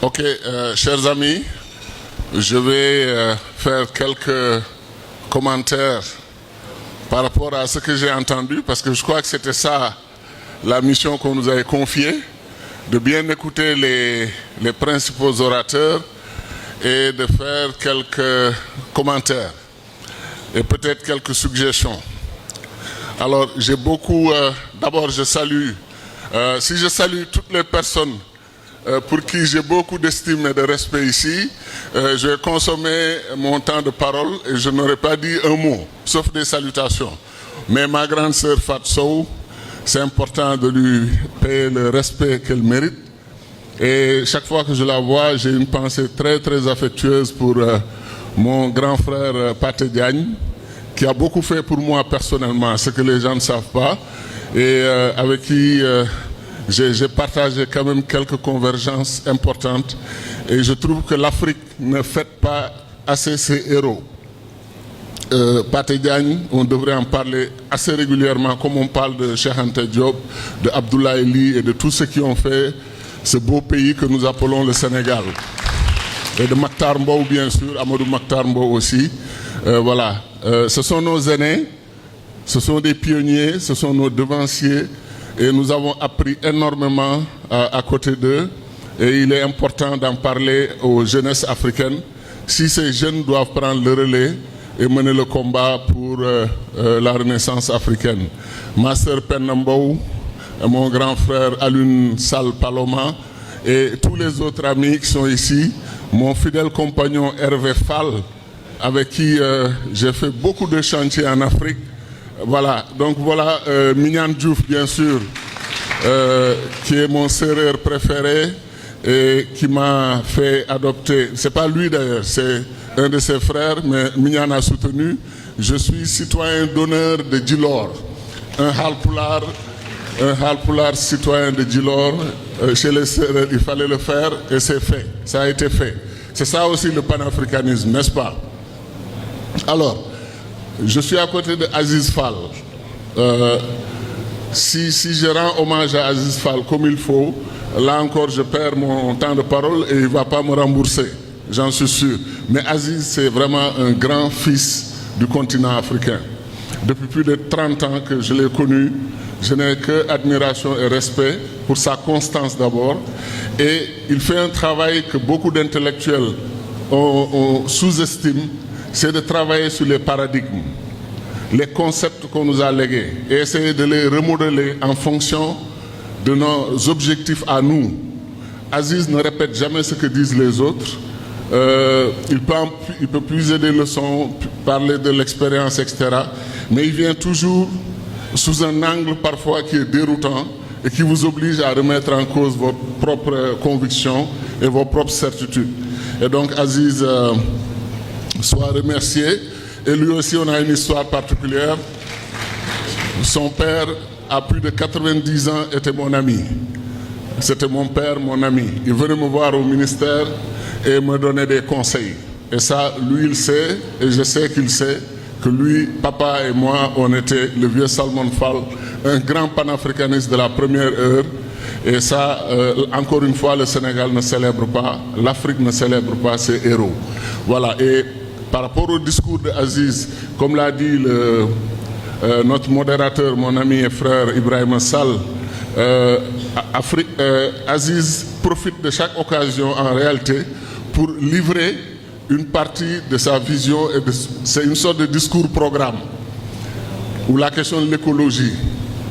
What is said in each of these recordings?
Ok, chers amis, je vais faire quelques commentaires par rapport à ce que j'ai entendu, parce que je crois que c'était ça la mission qu'on nous avait confiée, de bien écouter les principaux orateurs et de faire quelques commentaires et peut-être quelques suggestions. Alors, j'ai beaucoup... D'abord, je salue... si je salue toutes les personnes pour qui j'ai beaucoup d'estime et de respect ici, je vais consommer mon temps de parole et je n'aurais pas dit un mot, sauf des salutations. Mais ma grande sœur Fatou, c'est important de lui payer le respect qu'elle mérite. Et chaque fois que je la vois, j'ai une pensée très très affectueuse pour mon grand frère Pathé Diagne, qui a beaucoup fait pour moi personnellement, ce que les gens ne savent pas, et avec qui j'ai partagé quand même quelques convergences importantes. Et je trouve que l'Afrique ne fête pas assez ses héros. Pathé Diagne, on devrait en parler assez régulièrement, comme on parle de Cheikh Anta Diop, de Abdoulaye Ly et de tous ceux qui ont fait ce beau pays que nous appelons le Sénégal. Et de Makhtar Mbow, bien sûr, Amadou Makhtar Mbow aussi. Voilà, ce sont nos aînés, ce sont des pionniers, ce sont nos devanciers, et nous avons appris énormément à côté d'eux, et il est important d'en parler aux jeunesses africaines, si ces jeunes doivent prendre le relais et mener le combat pour la renaissance africaine. Ma sœur Pennambow, mon grand frère Alun Sal Paloma, et tous les autres amis qui sont ici, mon fidèle compagnon Hervé Fall, avec qui j'ai fait beaucoup de chantiers en Afrique. Voilà, donc voilà Mignan Diouf, bien sûr, qui est mon sérère préféré et qui m'a fait adopter. C'est pas lui d'ailleurs, c'est un de ses frères, mais Mignan a soutenu. Je suis citoyen d'honneur de Djilor, un Halpulaar citoyen de Djilor. Chez les sérères, il fallait le faire et c'est fait, ça a été fait. C'est ça aussi le panafricanisme, n'est-ce pas? Alors, je suis à côté de Aziz Fall. Si je rends hommage à Aziz Fall comme il faut, là encore je perds mon temps de parole et il ne va pas me rembourser, j'en suis sûr. Mais Aziz, c'est vraiment un grand fils du continent africain. Depuis plus de 30 ans que je l'ai connu, je n'ai que admiration et respect pour sa constance d'abord. Et il fait un travail que beaucoup d'intellectuels on sous-estime, c'est de travailler sur les paradigmes, les concepts qu'on nous a légués, et essayer de les remodeler en fonction de nos objectifs à nous. Aziz ne répète jamais ce que disent les autres. Il peut puiser des leçons, parler de l'expérience, etc. Mais il vient toujours sous un angle parfois qui est déroutant et qui vous oblige à remettre en cause vos propres convictions et vos propres certitudes. Et donc Aziz soit remercié. Et lui aussi, on a une histoire particulière. Son père, à plus de 90 ans, était mon ami. C'était mon père, mon ami. Il venait me voir au ministère et me donnait des conseils. Et ça, lui, il sait, et je sais qu'il sait, que lui, papa et moi, on était le vieux Salman Fall, un grand panafricaniste de la première heure. Et ça, encore une fois, le Sénégal ne célèbre pas, l'Afrique ne célèbre pas ses héros. Voilà, et par rapport au discours d'Aziz, comme l'a dit notre modérateur, mon ami et frère Ibrahim Sall, Aziz profite de chaque occasion en réalité pour livrer une partie de sa vision, et c'est une sorte de discours-programme où la question de l'écologie,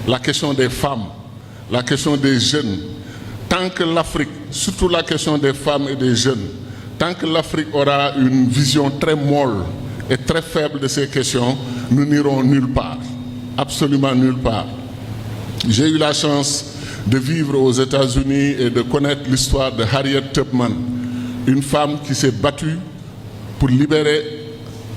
la question des femmes, la question des jeunes, tant que l'Afrique, surtout la question des femmes et des jeunes, tant que l'Afrique aura une vision très molle et très faible de ces questions, nous n'irons nulle part, absolument nulle part. J'ai eu la chance de vivre aux États-Unis et de connaître l'histoire de Harriet Tubman, une femme qui s'est battue pour libérer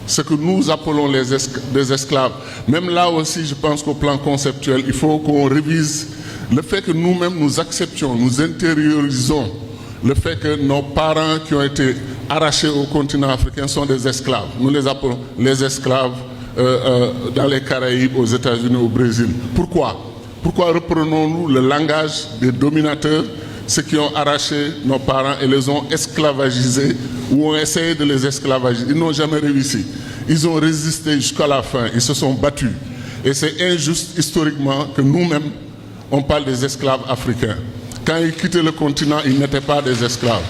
ce que nous appelons des esclaves. Même là aussi, je pense qu'au plan conceptuel, il faut qu'on révise le fait que nous-mêmes nous acceptions, nous intériorisons le fait que nos parents qui ont été arrachés au continent africain sont des esclaves. Nous les appelons les esclaves dans les Caraïbes, aux États-Unis, au Brésil. Pourquoi? Pourquoi reprenons-nous le langage des dominateurs ceux qui ont arraché nos parents et les ont esclavagisés ou ont essayé de les esclavagiser. Ils n'ont jamais réussi. Ils ont résisté jusqu'à la fin. Ils se sont battus. Et c'est injuste historiquement que nous-mêmes, on parle des esclaves africains. Quand ils quittaient le continent, ils n'étaient pas des esclaves.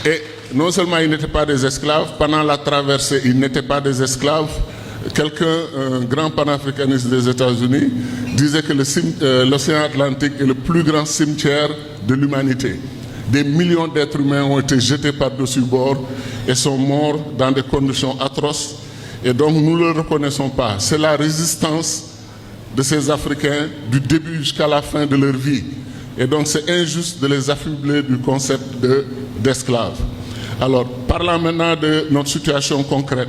Et non seulement ils n'étaient pas des esclaves, pendant la traversée, ils n'étaient pas des esclaves. Un grand panafricaniste des États-Unis, disait que l'océan Atlantique est le plus grand cimetière de l'humanité. Des millions d'êtres humains ont été jetés par-dessus bord et sont morts dans des conditions atroces. Et donc nous ne le reconnaissons pas. C'est la résistance de ces Africains du début jusqu'à la fin de leur vie. Et donc c'est injuste de les affubler du concept d'esclaves. Alors, parlant maintenant de notre situation concrète.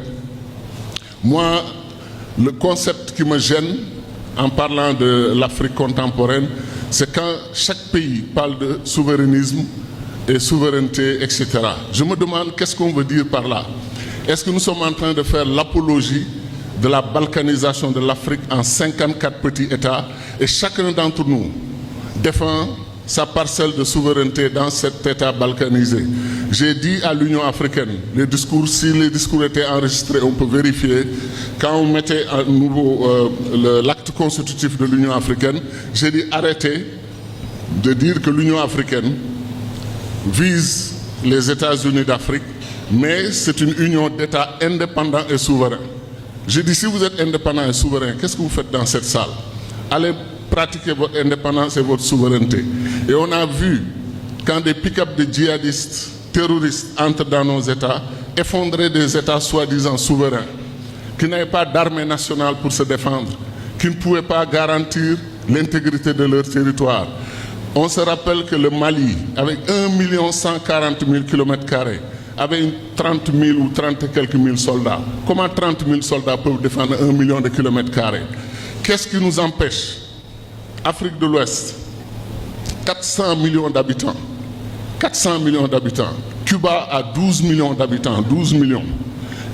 Moi, le concept qui me gêne en parlant de l'Afrique contemporaine, c'est quand chaque pays parle de souverainisme et souveraineté, etc. Je me demande qu'est-ce qu'on veut dire par là. Est-ce que nous sommes en train de faire l'apologie de la balkanisation de l'Afrique en 54 petits États et chacun d'entre nous défend sa parcelle de souveraineté dans cet État balkanisé? J'ai dit à l'Union africaine, si les discours étaient enregistrés, on peut vérifier, quand on mettait à nouveau l'acte constitutif de l'Union africaine, j'ai dit arrêtez de dire que l'Union africaine vise les États-Unis d'Afrique, mais c'est une union d'États indépendants et souverains. J'ai dit, si vous êtes indépendant et souverain, qu'est-ce que vous faites dans cette salle? Allez pratiquer votre indépendance et votre souveraineté. Et on a vu, quand des pick-up de djihadistes, terroristes entrent dans nos États, effondrer des États soi-disant souverains, qui n'avaient pas d'armée nationale pour se défendre, qui ne pouvaient pas garantir l'intégrité de leur territoire. On se rappelle que le Mali, avec 1 140 000 km², avait 30 000 ou 30 et quelques mille soldats. Comment 30 000 soldats peuvent défendre 1 million de km²? Qu'est-ce qui nous empêche? Afrique de l'Ouest, 400 millions d'habitants. 400 millions d'habitants. Cuba a 12 millions d'habitants, 12 millions.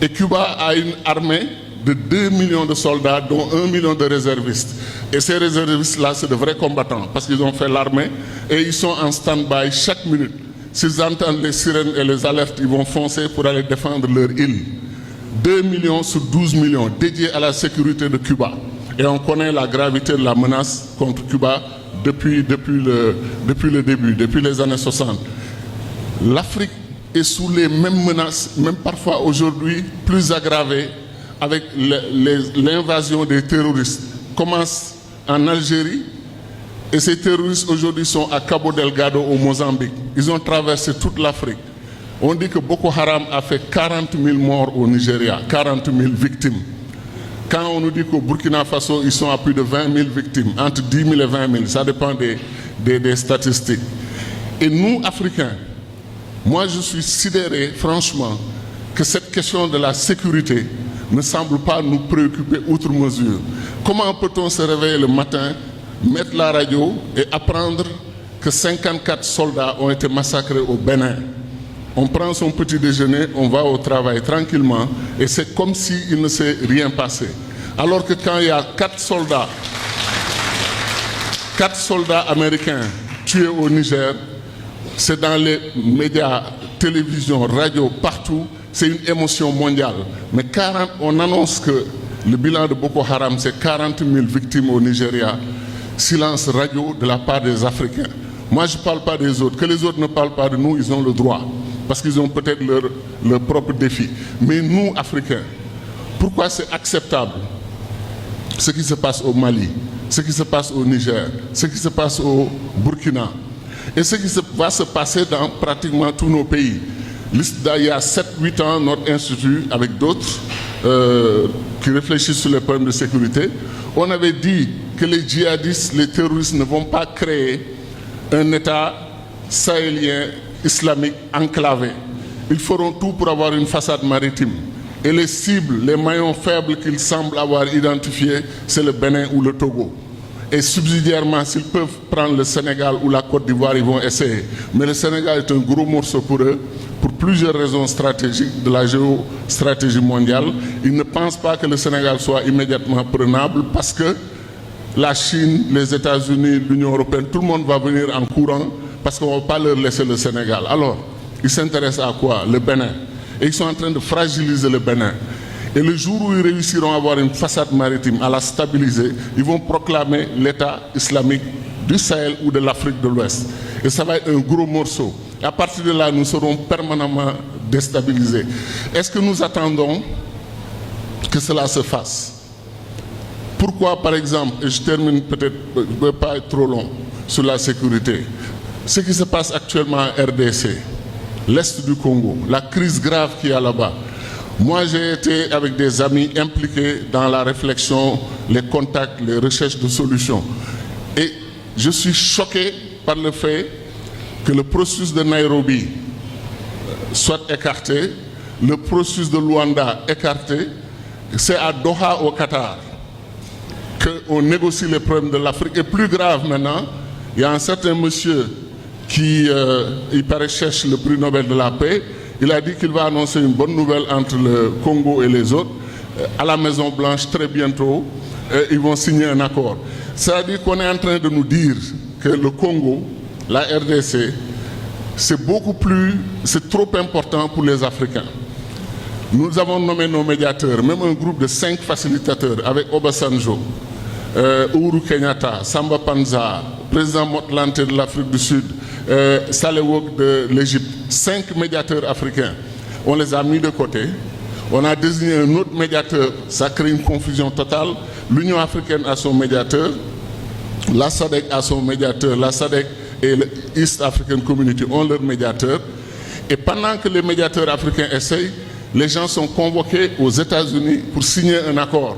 Et Cuba a une armée de 2 millions de soldats, dont 1 million de réservistes. Et ces réservistes-là, c'est de vrais combattants, parce qu'ils ont fait l'armée et ils sont en stand-by chaque minute. S'ils entendent les sirènes et les alertes, ils vont foncer pour aller défendre leur île. 2 millions sur 12 millions dédiés à la sécurité de Cuba. Et on connaît la gravité de la menace contre Cuba depuis le début, depuis les années 60. L'Afrique est sous les mêmes menaces, même parfois aujourd'hui plus aggravées, avec l'invasion des terroristes. Commence en Algérie, et ces terroristes aujourd'hui sont à Cabo Delgado au Mozambique. Ils ont traversé toute l'Afrique. On dit que Boko Haram a fait 40 000 morts au Nigeria, 40 000 victimes. Quand on nous dit qu'au Burkina Faso, ils sont à plus de 20 000 victimes, entre 10 000 et 20 000, ça dépend des statistiques. Et nous, Africains, moi je suis sidéré, franchement, que cette question de la sécurité ne semble pas nous préoccuper outre mesure. Comment peut-on se réveiller le matin, mettre la radio et apprendre que 54 soldats ont été massacrés au Bénin? On prend son petit déjeuner, on va au travail tranquillement et c'est comme s'il ne s'est rien passé. Alors que quand il y a 4 soldats américains tués au Niger, c'est dans les médias, télévision, radio, partout, c'est une émotion mondiale. Mais on annonce que le bilan de Boko Haram, c'est 40 000 victimes au Nigeria. Silence radio de la part des Africains. Moi, je ne parle pas des autres. Que les autres ne parlent pas de nous, ils ont le droit. Parce qu'ils ont peut-être leur propre défi. Mais nous, Africains, pourquoi c'est acceptable ce qui se passe au Mali, ce qui se passe au Niger, ce qui se passe au Burkina et ce qui va se passer dans pratiquement tous nos pays? Il y a 7-8 ans, notre institut, avec d'autres qui réfléchissent sur les problèmes de sécurité, on avait dit que les djihadistes, les terroristes ne vont pas créer un État sahélien islamique enclavé. Ils feront tout pour avoir une façade maritime. Et les cibles, les maillons faibles qu'ils semblent avoir identifiés, c'est le Bénin ou le Togo. Et subsidiairement, s'ils peuvent prendre le Sénégal ou la Côte d'Ivoire, ils vont essayer. Mais le Sénégal est un gros morceau pour eux, pour plusieurs raisons stratégiques de la géostratégie mondiale. Ils ne pensent pas que le Sénégal soit immédiatement prenable parce que la Chine, les États-Unis, l'Union européenne, tout le monde va venir en courant parce qu'on ne va pas leur laisser le Sénégal. Alors, ils s'intéressent à quoi? Le Bénin. Et ils sont en train de fragiliser le Bénin. Et le jour où ils réussiront à avoir une façade maritime, à la stabiliser, ils vont proclamer l'État islamique du Sahel ou de l'Afrique de l'Ouest. Et ça va être un gros morceau. Et à partir de là, nous serons permanemment déstabilisés. Est-ce que nous attendons que cela se fasse? Pourquoi, par exemple, et je termine peut-être, je ne vais pas être trop long sur la sécurité, ce qui se passe actuellement en RDC, l'Est du Congo, la crise grave qu'il y a là-bas. Moi, j'ai été avec des amis impliqués dans la réflexion, les contacts, les recherches de solutions. Et je suis choqué par le fait que le processus de Nairobi soit écarté, le processus de Luanda écarté. C'est à Doha, au Qatar, qu'on négocie les problèmes de l'Afrique. Et plus grave maintenant, il y a un certain monsieur qui, il paraît, cherche le prix Nobel de la paix. Il a dit qu'il va annoncer une bonne nouvelle entre le Congo et les autres. À la Maison-Blanche, très bientôt, ils vont signer un accord. C'est-à-dire qu'on est en train de nous dire que le Congo, la RDC, c'est trop important pour les Africains. Nous avons nommé nos médiateurs, même un groupe de 5 facilitateurs avec Obasanjo, Uhuru Kenyatta, Samba Panza, président Motlante de l'Afrique du Sud, Saleh Wok de l'Égypte, 5 médiateurs africains. On les a mis de côté. On a désigné un autre médiateur, ça crée une confusion totale. L'Union africaine a son médiateur, la SADC a son médiateur, la SADC et l'East African Community ont leur médiateur. Et pendant que les médiateurs africains essayent, les gens sont convoqués aux États-Unis pour signer un accord.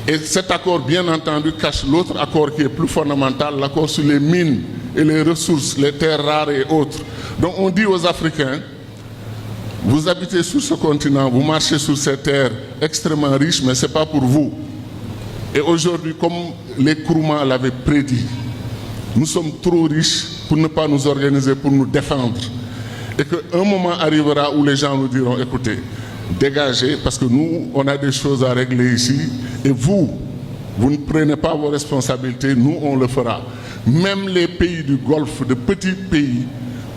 Et cet accord, bien entendu, cache l'autre accord qui est plus fondamental, l'accord sur les mines et les ressources, les terres rares et autres. Donc on dit aux Africains, vous habitez sur ce continent, vous marchez sur ces terres extrêmement riches, mais ce n'est pas pour vous. Et aujourd'hui, comme les Kourouma l'avaient prédit, nous sommes trop riches pour ne pas nous organiser, pour nous défendre. Et qu'un moment arrivera où les gens nous diront, écoutez, dégagez, parce que nous, on a des choses à régler ici, et vous ne prenez pas vos responsabilités, nous, on le fera. Même les pays du Golfe, de petits pays,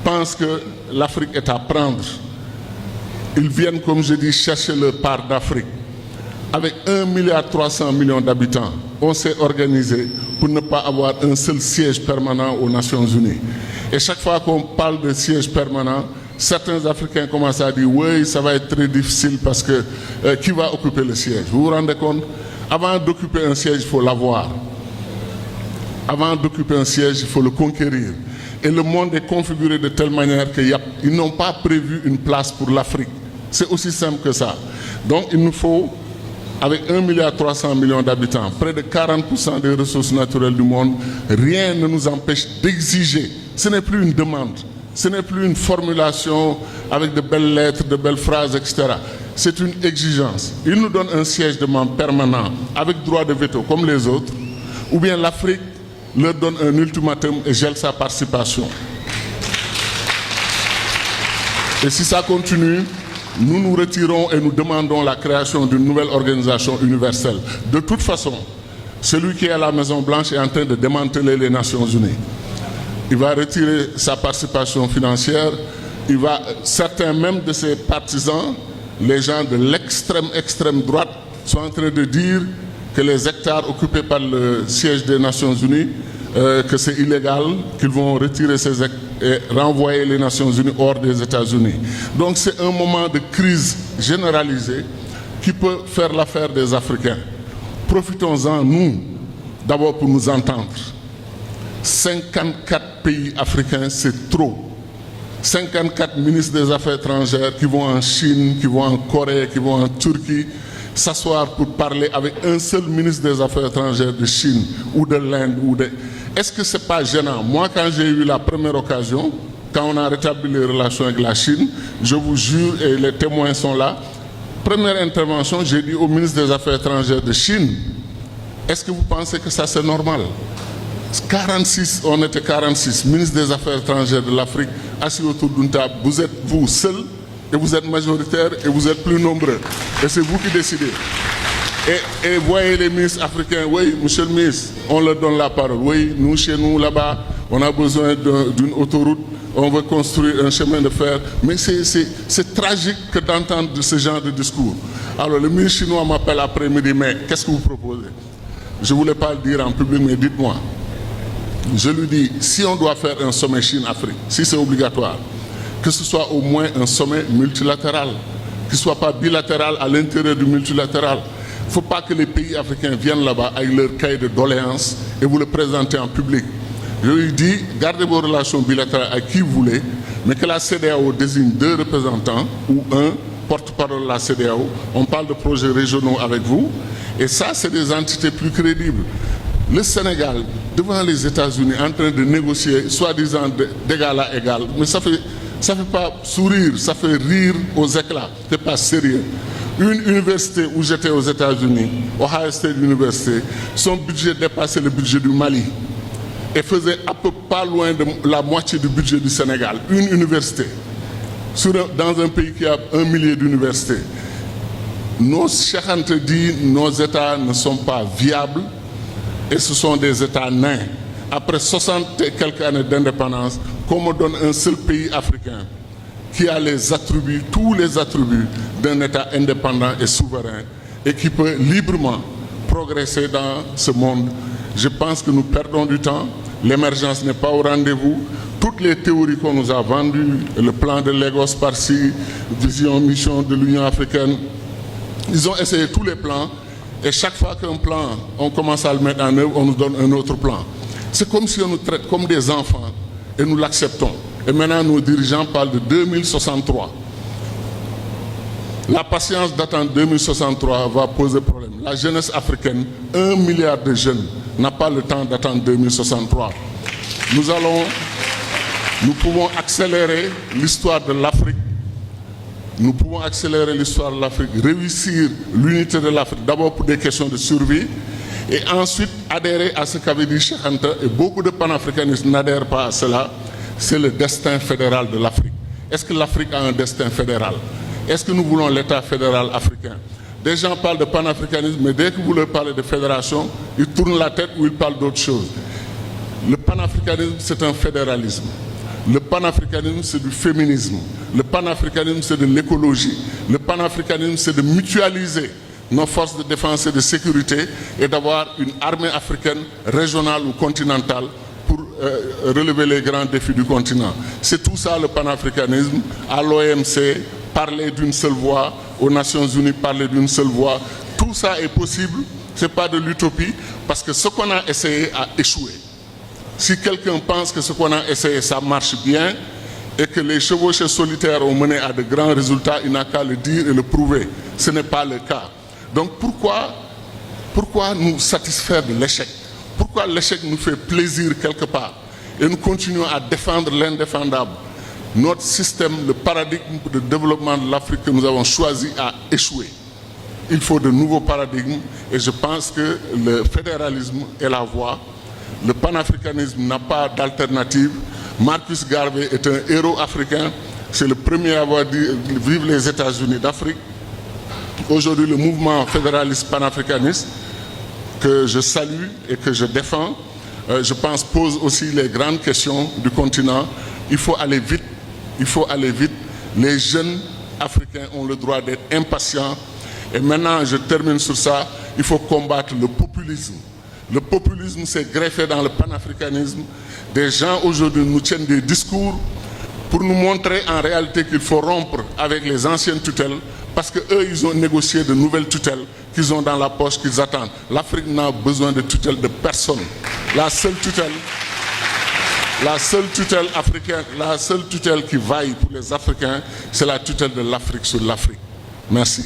pensent que l'Afrique est à prendre. Ils viennent, comme je dis, chercher leur part d'Afrique. Avec 1,3 milliard d'habitants, on s'est organisé pour ne pas avoir un seul siège permanent aux Nations Unies. Et chaque fois qu'on parle de siège permanent, certains Africains commencent à dire « oui, ça va être très difficile parce que qui va occuper le siège ?» Vous vous rendez compte? Avant d'occuper un siège, il faut l'avoir. Avant d'occuper un siège, il faut le conquérir. Et le monde est configuré de telle manière qu'ils n'ont pas prévu une place pour l'Afrique. C'est aussi simple que ça. Donc il nous faut, avec 1,3 milliard d'habitants, près de 40% des ressources naturelles du monde, rien ne nous empêche d'exiger. Ce n'est plus une demande, ce n'est plus une formulation avec de belles lettres, de belles phrases, etc. C'est une exigence. Ils nous donnent un siège de membre permanent avec droit de veto comme les autres, ou bien l'Afrique leur donne un ultimatum et gèle sa participation. Et si ça continue, nous nous retirons et nous demandons la création d'une nouvelle organisation universelle. De toute façon, celui qui est à la Maison-Blanche est en train de démanteler les Nations Unies. Il va retirer sa participation financière. Certains même de ses partisans, les gens de l'extrême droite, sont en train de dire que les hectares occupés par le siège des Nations Unies, que c'est illégal, qu'ils vont retirer ces hectares et renvoyer les Nations Unies hors des États-Unis. Donc c'est un moment de crise généralisée qui peut faire l'affaire des Africains. Profitons-en, nous, d'abord pour nous entendre. 54 pays africains, c'est trop. 54 ministres des Affaires étrangères qui vont en Chine, qui vont en Corée, qui vont en Turquie, s'asseoir pour parler avec un seul ministre des Affaires étrangères de Chine ou de l'Inde. Est-ce que ce n'est pas gênant? Moi, quand j'ai eu la première occasion, quand on a rétabli les relations avec la Chine, je vous jure, et les témoins sont là, première intervention, j'ai dit au ministre des Affaires étrangères de Chine, est-ce que vous pensez que ça c'est normal? 46, on était 46, ministres des Affaires étrangères de l'Afrique, assis autour d'une table, vous êtes vous seul, et vous êtes majoritaire, et vous êtes plus nombreux. Et c'est vous qui décidez. Et voyez les ministres africains, oui, monsieur le ministre, on leur donne la parole. Oui, nous, chez nous, là-bas, on a besoin d'une autoroute, on veut construire un chemin de fer. Mais c'est tragique que d'entendre ce genre de discours. Alors le ministre chinois m'appelle après, me dit, mais qu'est-ce que vous proposez? Je ne voulais pas le dire en public, mais dites-moi. Je lui dis, si on doit faire un sommet Chine-Afrique, si c'est obligatoire, que ce soit au moins un sommet multilatéral, qu'il ne soit pas bilatéral à l'intérieur du multilatéral. Il ne faut pas que les pays africains viennent là-bas avec leur cahier de doléances et vous le présentez en public. Je lui dis, gardez vos relations bilatérales avec qui vous voulez, mais que la CEDEAO désigne 2 représentants ou un porte-parole de la CEDEAO. On parle de projets régionaux avec vous, et ça, c'est des entités plus crédibles. Le Sénégal, devant les États-Unis, en train de négocier, soi-disant d'égal à égal, mais ça fait pas sourire, ça fait rire aux éclats. Ce n'est pas sérieux. Une université où j'étais aux États-Unis, Ohio State University, son budget dépassait le budget du Mali et faisait à peu pas loin de la moitié du budget du Sénégal. Une université, dans un pays qui a 1 millier d'universités. Nos Cheikh Anta dit, nos États ne sont pas viables et ce sont des États nains. Après 60 et quelques années d'indépendance, qu'on me donne un seul pays africain qui a les attributs, tous les attributs d'un État indépendant et souverain et qui peut librement progresser dans ce monde. Je pense que nous perdons du temps, l'émergence n'est pas au rendez-vous. Toutes les théories qu'on nous a vendues, le plan de Lagos par-ci, vision, mission de l'Union africaine, ils ont essayé tous les plans et chaque fois qu'un plan, on commence à le mettre en œuvre, on nous donne un autre plan. C'est comme si on nous traite comme des enfants et nous l'acceptons. Et maintenant, nos dirigeants parlent de 2063. La patience d'attendre 2063 va poser problème. La jeunesse africaine, 1 milliard de jeunes, n'a pas le temps d'attendre 2063. Nous pouvons accélérer l'histoire de l'Afrique. Nous pouvons accélérer l'histoire de l'Afrique, réussir l'unité de l'Afrique, d'abord pour des questions de survie, et ensuite adhérer à ce qu'avait dit Cheikh Anta, et beaucoup de panafricanistes n'adhèrent pas à cela, c'est le destin fédéral de l'Afrique. Est-ce que l'Afrique a un destin fédéral? Est-ce que nous voulons l'État fédéral africain? Des gens parlent de panafricanisme, mais dès que vous leur parlez de fédération, ils tournent la tête ou ils parlent d'autre chose. Le panafricanisme, c'est un fédéralisme. Le panafricanisme, c'est du féminisme. Le panafricanisme, c'est de l'écologie. Le panafricanisme, c'est de mutualiser nos forces de défense et de sécurité et d'avoir une armée africaine régionale ou continentale pour relever les grands défis du continent. C'est tout ça le panafricanisme. À l'OMC, parler d'une seule voix, aux Nations Unies, parler d'une seule voix. Tout ça est possible, ce n'est pas de l'utopie, parce que ce qu'on a essayé a échoué. Si quelqu'un pense que ce qu'on a essayé, ça marche bien, et que les chevauchées solitaires ont mené à de grands résultats, il n'a qu'à le dire et le prouver. Ce n'est pas le cas. Donc pourquoi nous satisfaire de l'échec? Pourquoi l'échec nous fait plaisir quelque part? Et nous continuons à défendre l'indéfendable. Notre système, le paradigme de développement de l'Afrique que nous avons choisi a échoué. Il faut de nouveaux paradigmes et je pense que le fédéralisme est la voie. Le panafricanisme n'a pas d'alternative. Marcus Garvey est un héros africain. C'est le premier à avoir dit « Vive les États-Unis d'Afrique ». Aujourd'hui, le mouvement fédéraliste panafricaniste, que je salue et que je défends, je pense pose aussi les grandes questions du continent. Il faut aller vite, il faut aller vite. Les jeunes africains ont le droit d'être impatients. Et maintenant, je termine sur ça, il faut combattre le populisme. Le populisme s'est greffé dans le panafricanisme. Des gens aujourd'hui nous tiennent des discours pour nous montrer en réalité qu'il faut rompre avec les anciennes tutelles parce qu'eux, ils ont négocié de nouvelles tutelles qu'ils ont dans la poche, qu'ils attendent. L'Afrique n'a besoin de tutelle de personne. La seule tutelle africaine, la seule tutelle qui vaille pour les Africains, c'est la tutelle de l'Afrique sur l'Afrique. Merci.